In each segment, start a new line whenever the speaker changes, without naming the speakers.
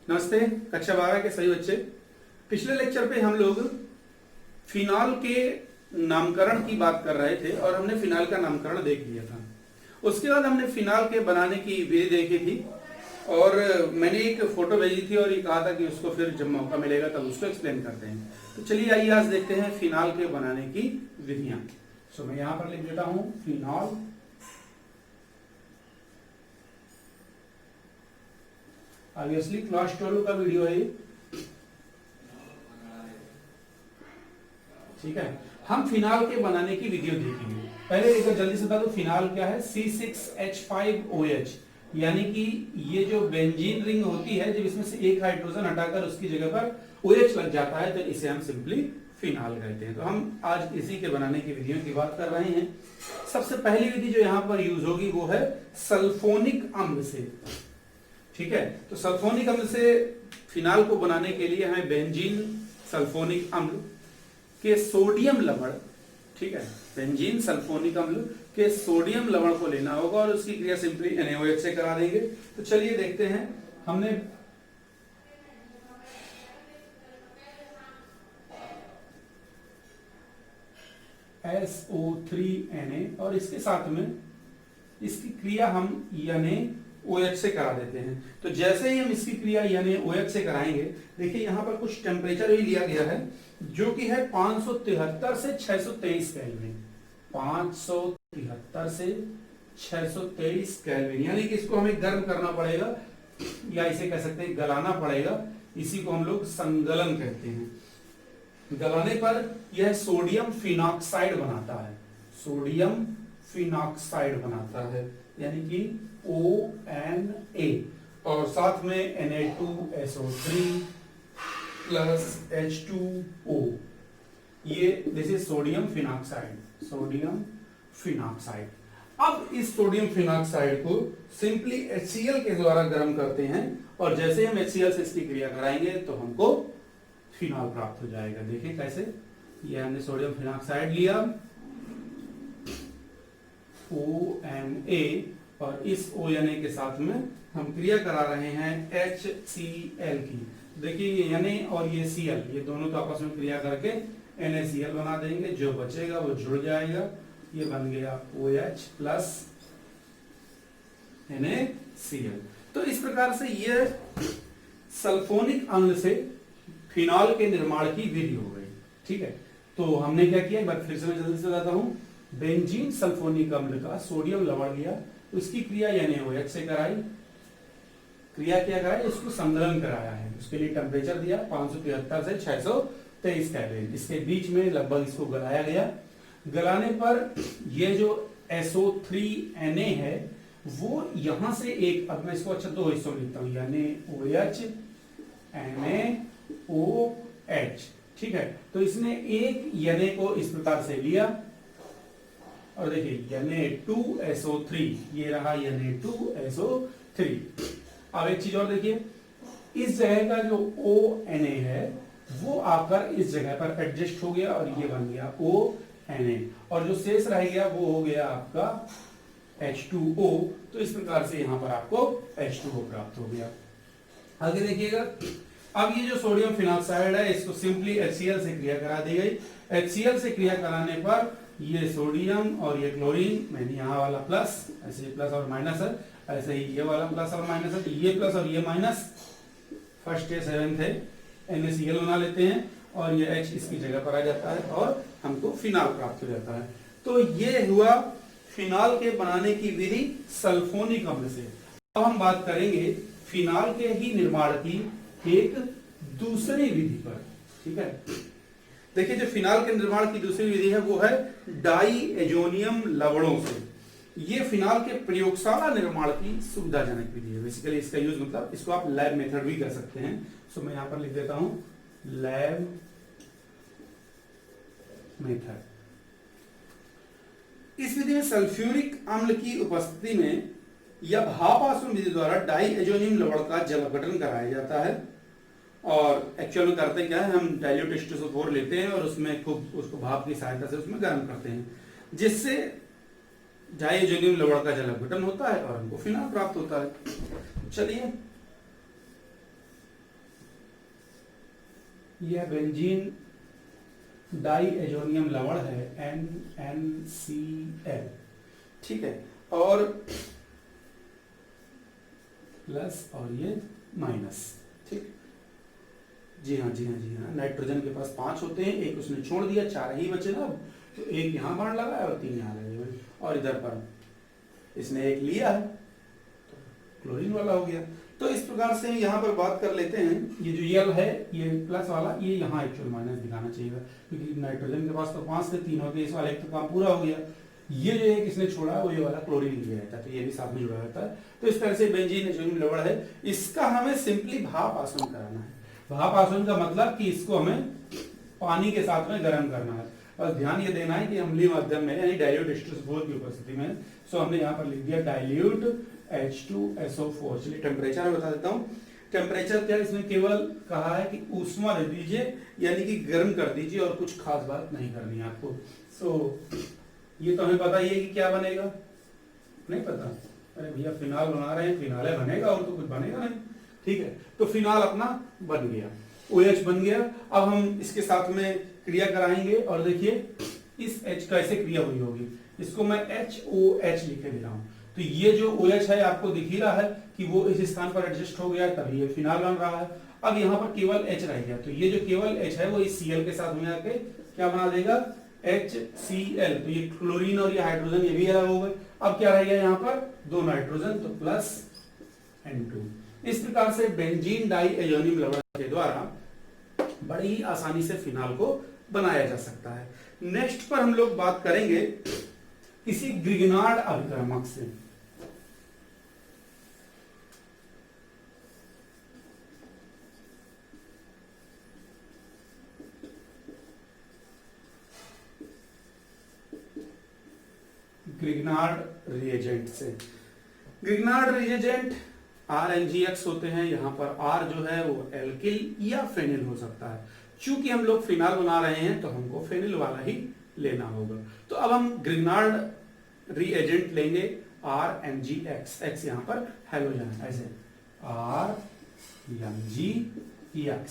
नमस्ते कक्षा 12 के सभी बच्चे। पिछले लेक्चर पे हम लोग फिनॉल के नामकरण की बात कर रहे थे और हमने फिनॉल का नामकरण देख लिया था। उसके बाद हमने फिनॉल के बनाने की विधि देखी थी और मैंने एक फोटो भेजी थी और ये कहा था कि उसको फिर जब मौका मिलेगा तब उसको एक्सप्लेन करते हैं। तो चलिए आइए आज देखते हैं फिनॉल के बनाने की विधियां। सो मैं यहां पर लिख देता हूं फिनॉल। ऑब्वियसली क्लास 12 का वीडियो है, ठीक है। हम फिनॉल के बनाने की वीडियो देखेंगे। पहले एक बार जल्दी से बता दो फिनॉल क्या है। C6H5OH, यानी कि ये जो बेंजीन रिंग होती है, जब इसमें से एक हाइड्रोजन हटाकर उसकी जगह पर OH लग जाता है तो इसे हम सिंपली फिनॉल कहते हैं। तो हम आज इसी के बनाने की विधियों की बात कर रहे हैं। सबसे पहली विधि जो यहाँ पर यूज होगी वो है सल्फोनिक अम्ल से, ठीक है। तो सल्फोनिक अम्ल से फिनॉल को बनाने के लिए हमें बेंजीन सल्फोनिक अम्ल के सोडियम लवण, ठीक है, बेंजीन सल्फोनिक अम्ल के सोडियम लवण को लेना होगा और उसकी क्रिया सिंपली NaOH से करा देंगे। तो चलिए देखते हैं। हमने SO3Na और इसके साथ में इसकी क्रिया हम NaOH से करा देते हैं। तो जैसे ही हम इसकी क्रिया NaOH से कराएंगे, देखिए यहां पर कुछ टेम्परेचर भी लिया गया है जो कि है 573 से 623 केल्विन। 573 से 623 केल्विन, यानी कि इसको हमें गर्म करना पड़ेगा या इसे कह सकते हैं गलाना पड़ेगा। इसी को हम लोग संगलन कहते हैं। गलाने पर यह सोडियम फिनॉक्साइड बनाता है, सोडियम फिनॉक्साइड बनाता है, यानी कि ONA और साथ में Na2SO3 प्लस H2O। ये this is sodium phenoxide, sodium phenoxide. अब इस सोडियम फिनॉक्साइड को सिंपली HCl के द्वारा गर्म करते हैं और जैसे हम HCl से इसकी क्रिया कराएंगे तो हमको फिनॉल प्राप्त हो जाएगा। देखिए कैसे, ये हमने सोडियम फिनॉक्साइड लिया ONA और इस ONA के साथ में हम क्रिया करा रहे हैं HCl की। देखिए ये Na और ये Cl, ये दोनों तो आपस में क्रिया करके NaCl बना देंगे। जो बचेगा वो जुड़ जाएगा, ये बन गया OH प्लस NaCl। तो इस प्रकार से ये सल्फोनिक अम्ल से फिनॉल के निर्माण की विधि हो गई, ठीक है। तो हमने क्या किया, एक बार फिर से मैं जल्दी से बताता हूं। बेंजीन सल्फोनिक अम्ल का सोडियम लवण लिया, उसकी क्रिया NaOH से कराई। क्रिया क्या कराई, इसको संगलन कराया है। उसके लिए टेम्परेचर दिया 573 से 623 केल्विन। इसके बीच में लगभग इसको गलाया गया। गलाने पर ये जो SO3Na है वो यहां से एक, अब मैं इसको अच्छा दो हिस्सों में लिखता हूं, NaOH NaOH, ठीक है। तो इसने एक Na को इस प्रकार से लिया और देखिए Na2SO3, ये रहा Na2SO3। अब एक चीज और देखिए, इस जगह का जो ONA है वो आकर इस जगह पर एडजस्ट हो गया और ये बन गया ONA और जो शेष रह गया वो हो गया आपका H2O। तो इस प्रकार से यहां पर आपको H2O प्राप्त हो गया। आगे देखिएगा, अब ये जो सोडियम फिनॉक्साइड है इसको सिंपली HCl से क्रिया करा दी गई। HCl से क्रिया कराने पर ये सोडियम और ये क्लोरीन, मैंने यहाँ वाला प्लस, ऐसे प्लस और माइनस है, ऐसे ही ये वाला प्लस और माइनस है, ये प्लस और ये माइनस, फर्स्ट है सेवेंथ है, NaCl बना लेते हैं और ये H इसकी जगह पर आ जाता है और हमको फिनॉल प्राप्त हो जाता है। तो ये हुआ फिनॉल के बनाने की विधि सल्फोनिक अम्ल से। अब हम बात करेंगे फिनॉल के ही निर्माण की एक दूसरी विधि पर, ठीक है। देखिए जो फिनॉल के निर्माण की दूसरी विधि है वो है डाईएजोनियम लवणों से। ये फिनॉल के प्रयोगशाला निर्माण की सुविधाजनक विधि है। बेसिकली इसका यूज मतलब इसको आप लैब मेथड भी कर सकते हैं। सो मैं यहां पर लिख देता हूं लैब मेथड। इस विधि में सल्फ्यूरिक अम्ल की उपस्थिति में या भाप आसवन विधि द्वारा डाईएजोनियम लवण का जल अपघटन कराया जाता है और एक्चुअल में करते क्या है, हम डाइल्यूट H2SO4 लेते हैं और उसमें खूब उसको भाप की सहायता से उसमें गर्म करते हैं, जिससे डाईएजोनियम लवण का जल अपघटन होता है और हमको फिनॉल प्राप्त होता है। चलिए यह बेंजीन डाई एजोनियम लवण है NNCl, ठीक है, और प्लस और ये माइनस, ठीक। जी हाँ, जी हाँ, जी हाँ, नाइट्रोजन के पास 5 होते हैं, एक उसने छोड़ दिया, 4 ही बचे ना, तो एक यहाँ बाण लगा है और 3 यहाँ लगे हुए, और इधर पर इसने एक लिया है तो क्लोरीन वाला हो गया। तो इस प्रकार से यहाँ पर बात कर लेते हैं, ये जो यल है ये प्लस वाला, ये यहाँ एक्चुअल माइनस दिखाना चाहिए, क्योंकि नाइट्रोजन के पास तो 5 से 3 हो गए, इस वाले एक तो काम पूरा हो गया। ये जो एक इसने छोड़ा वो ये वाला क्लोरीन लिया रहता है, तो ये भी साथ में जुड़ा रहता है। तो इस तरह से बेंजीन एजोनियम लवण है, इसका हमें सिंपली भाप आसवन कराना है। भाप आसवन का मतलब कि इसको हमें पानी के साथ में गर्म करना है, और ध्यान ये देना है कि अम्लीय माध्यम में यानी डाइल्यूट H2SO4 की उपस्थिति में, सो हमने यहाँ पर लिख दिया डाइल्यूट H2SO4। चलिए टेम्परेचर में बता देता हूँ। टेम्परेचर क्या, इसने केवल कहा है कि ऊष्मा दे दीजिए, यानी कि गर्म कर दीजिए, और कुछ खास बात नहीं करनी है आपको। सो ये तो हमें पता ही है कि क्या बनेगा, नहीं पता? अरे भैया फिनाल बना रहे हैं, फिनाले बनेगा और तो कुछ बनेगा नहीं, ठीक है। तो फिनाल अपना बन गया, OH बन गया। अब हम इसके साथ में क्रिया कराएंगे, और देखिए इस H कैसे क्रिया हुई होगी, इसको मैं HOH लिखे दे रहा हूं। तो ये जो OH है आपको दिख ही रहा है कि वो इस स्थान पर एडजस्ट हो गया, तभी ये फिनाल बन रहा है। अब यहाँ पर केवल H रह गया, तो ये जो केवल H है वो इस Cl के साथ में आके क्या बना देगा, HCl। तो ये क्लोरीन और ये हाइड्रोजन ये भी अलग हो गए। अब क्या रह गया यहाँ पर, 2 नाइट्रोजन, तो प्लस N2। इस प्रकार से बेंजीन डाई एजोनियम लवण के द्वारा बड़ी ही आसानी से फिनाल को बनाया जा सकता है। नेक्स्ट पर हम लोग बात करेंगे किसी ग्रिग्नार्ड अभिकर्मक से। ग्रिग्नार्ड रिएजेंट से। ग्रिग्नार्ड रिएजेंट RNGX होते हैं, यहाँ पर R जो है वो एल्किल या फेनिल हो सकता है। चूंकि हम लोग फिनाल बना रहे हैं तो हमको फेनिल वाला ही लेना होगा। तो अब हम ग्रिग्नार्ड रिएजेंट लेंगे RNGX, X यहाँ पर हैलोजन है, ऐसे RNGX,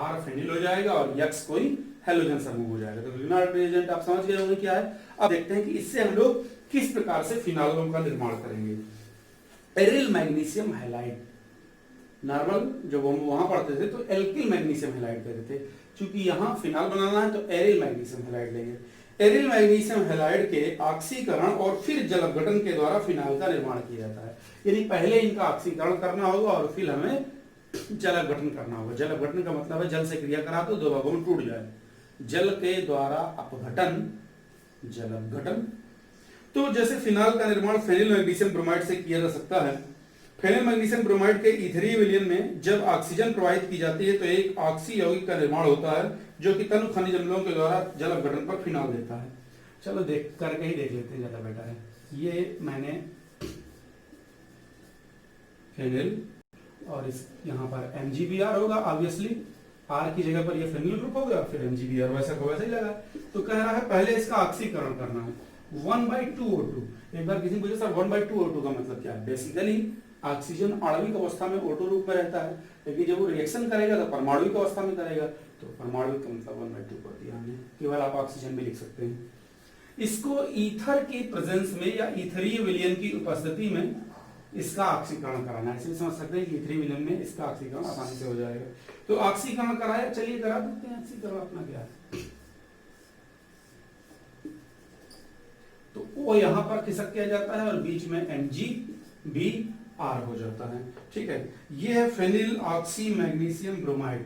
R फेनिल हो जाएगा और X कोई हैलोजन समूह हो जाएगा। तो ग्रिग्नार्ड रिएजेंट आप समझ गए होंगे क्या है। अब देखते हैं कि इससे हम लोग किस प्रकार से फिनालों का निर्माण करेंगे। एरिल मैग्नीशियम हैलाइड, नॉर्मल जब हम वहां पढ़ते थे तो एल्किल मैग्नीशियम हैलाइड कहते थे, क्योंकि यहाँ फिनाल बनाना है तो एरिल मैग्नीशियम हैलाइड लेंगे। एरिल मैग्नीशियम हैलाइड के ऑक्सीकरण और फिर जल अपघटन के द्वारा फिनाल का निर्माण किया जाता है। यानी पहले इनका ऑक्सीकरण करना होगा और फिर हमें जल अपघटन करना होगा। जल अपघटन का मतलब है जल से क्रिया करा तो 2 भागों में टूट जाए। जल के द्वारा अपघटन, जल अपघटन। तो जैसे फिनाल का निर्माण फेनिल मैग्नीशियम ब्रोमाइड से किया जा सकता है। फेनिल मैग्नीशियम ब्रोमाइड के ईथरीय विलयन में जब ऑक्सीजन प्रवाहित की जाती है तो एक ऑक्सी यौगिक का निर्माण होता है जो कि तनु खनिज अम्लों के द्वारा जल अपघटन पर फिनाल देता है। चलो देख करके ही देख लेते हैं, ज्यादा बेटर है। ये मैंने फेनिल और इस यहाँ पर MgBr होगा, ऑब्वियसली R की जगह पर ये फेनिल ग्रुप हो गया, फिर MgBr वैसा को वैसा ही लगा। तो कह रहा है पहले इसका ऑक्सीकरण करना है 1/2O2। एक बार किसी ने पूछा सर 1/2O2 का मतलब क्या है। बेसिकली ऑक्सीजन आणविक अवस्था में O2 रूप में रहता है, लेकिन जब वो रिएक्शन करेगा तो परमाणुविक अवस्था में करेगा, तो परमाणुविक का मतलब 1/2 कर दिया हमने। केवल आप ऑक्सीजन भी लिख सकते हैं। इसको ईथर की प्रेजेंस में या ईथरीय विलयन की उपस्थिति में इसका ऑक्सीकरण कराना है। इसलिए समझ सकते हैं कि ईथरीय विलयन में इसका ऑक्सीकरण आसानी से हो जाएगा। तो ऑक्सीकरण कराया, चलिए करा देते हैं। ऑक्सीकरण अपना क्या है, तो वो यहां पर खिसक किया जाता है और बीच में MgBr हो जाता है। ठीक है, ये है phenyl oxy magnesium bromide.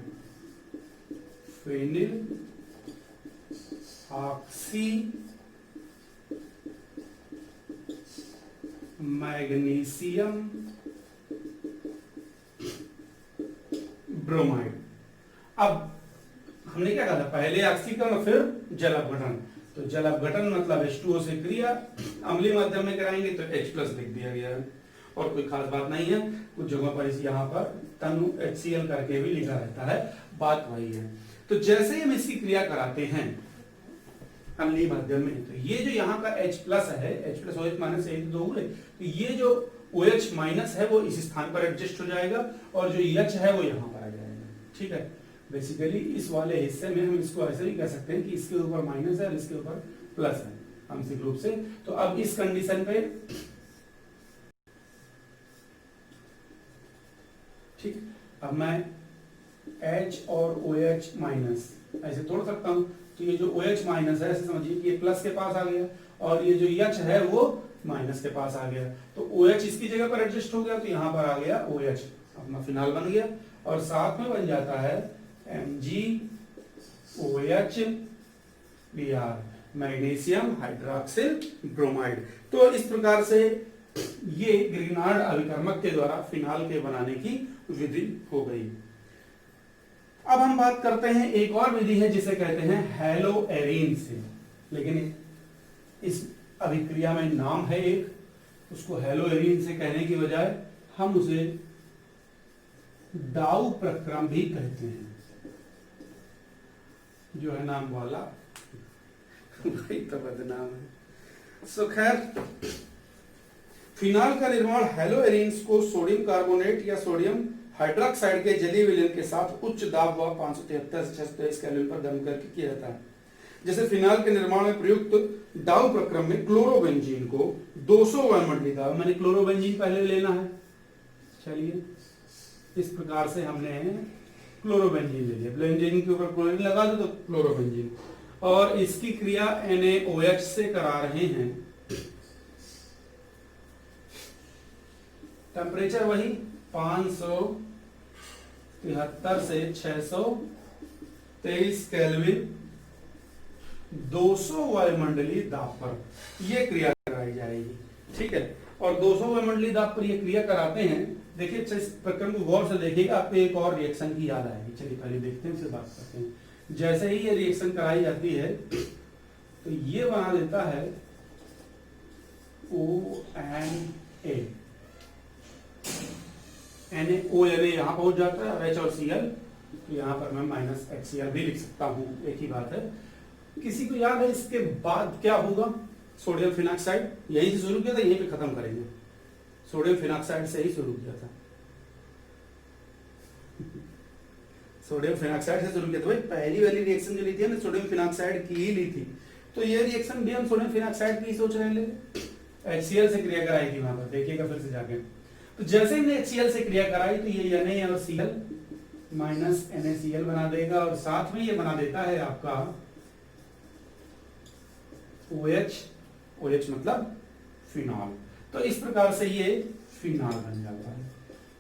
Phenyl oxy magnesium bromide. अब हमने क्या कहा था, पहले ऑक्सीकरण फिर जल अपघटन। तो जल अपघटन मतलब H2O से क्रिया अम्लीय माध्यम में कराएंगे तो H+ लिख दिया गया है, और कोई खास बात नहीं है। कुछ जगहों पर इस यहाँ पर तनु HCl करके भी लिखा रहता है, बात वही है। तो जैसे ही हम इसकी क्रिया कराते हैं अम्लीय माध्यम में, तो ये जो यहाँ का H+ है, H+ OH- यही तो 2 हुए, तो ये जो OH- है वो इस स्थान पर एडजस्ट हो जाएगा और जो H है वो यहाँ पर आ जाएगा। ठीक है, बेसिकली इस वाले हिस्से में हम इसको ऐसे भी कह सकते हैं कि इसके ऊपर माइनस है और इसके ऊपर प्लस है आंशिक रूप से। तो अब इस कंडीशन पे ठीक, अब मैं H और OH माइनस ऐसे तोड़ सकता हूं। तो ये जो OH माइनस है ऐसे समझिए कि ये प्लस के पास आ गया और ये जो H है वो माइनस के पास आ गया। तो OH इसकी जगह पर एडजस्ट हो गया तो यहां पर आ गया OH, अपना फिनाल बन गया। और साथ में बन जाता है MgOH Br, magnesium hydroxyl bromide. तो इस प्रकार से ये ग्रीनार्ड अभिकर्मक के द्वारा फिनाल के बनाने की विधि हो गई। अब हम बात करते हैं एक और विधि है जिसे कहते हैं हेलोएरीन से, लेकिन इस अभिक्रिया में नाम है एक, उसको हेलोएरीन से कहने की बजाय हम उसे डाउ प्रक्रम भी कहते हैं, जो है नाम वाला वही तो बदनाम है। सो खैर, फिनाल का निर्माण हेलोएरीन्स को सोडियम कार्बोनेट या सोडियम हाइड्रोक्साइड के जलीय विलयन के साथ उच्च दाब व 573 से 623 केल्विन पर दम करके किया जाता है। जैसे फिनाल के निर्माण में प्रयुक्त डाउ प्रक्रम में क्लोरोबेंजीन को 200 वायुमंडलीय दाब, मैंने क्लोरोबेंजीन पहले लेना है, चलिए इस प्रकार से हमने क्लोरोबेंजीन ले लिया, बेंजीन के ऊपर क्लोरीन लगा दो तो क्लोरोबेंजीन, और इसकी क्रिया NaOH से करा रहे हैं। टेम्परेचर वही 573 से 623 केल्विन 200 वायुमंडलीय दाब पर यह क्रिया कराई जाएगी, ठीक है। और 200 वायुमंडलीय दाब पर यह क्रिया कराते हैं। देखिए इस प्रक्रम को गौर से देखिएगा, आपको एक और रिएक्शन की याद आएगी। चलिए पहले देखते हैं, फिर बात करते हैं। जैसे ही ये रिएक्शन कराई जाती है तो ये बना देता है ONA, NaO यहां पहुंच जाता है, और H और Cl तो यहां पर मैं -HCl भी लिख सकता हूं, एक ही बात है। किसी को याद है इसके बाद क्या होगा? सोडियम फिनॉक्साइड, यहीं से शुरू किया था, यहीं पे खत्म करेंगे। सोडियम फिनॉक्साइड से ही शुरू किया था, सोडियम फिनॉक्साइड से शुरू किया था भाई। पहली वाली रिएक्शन जो ली थी ना, सोडियम फिनॉक्साइड की ही ली थी। तो ये रिएक्शन भी हम सोडियम फिनॉक्साइड की सोच रहे हैं। HCl से क्रिया कराई थी वहां पर, देखिएगा फिर से जाके। तो जैसे ही HCl से क्रिया कराई तो ये Na और Cl -NaCl बना देगा, और साथ में ये बना देता है आपका OH मतलब फिनॉल। तो इस प्रकार से ये फिनॉल बन जाता है।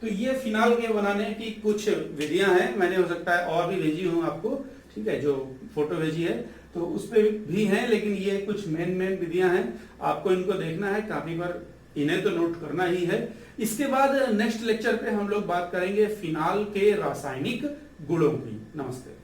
तो ये फिनाल के बनाने की कुछ विधियां हैं, मैंने हो सकता है और भी भेजी हूं आपको, ठीक है, जो फोटो भेजी है तो उस पे भी हैं, लेकिन ये कुछ मेन विधियां हैं, आपको इनको देखना है कॉपी पर, इन्हें तो नोट करना ही है। इसके बाद नेक्स्ट लेक्चर पे हम लोग बात करेंगे फिनाल के रासायनिक गुणों की। नमस्ते।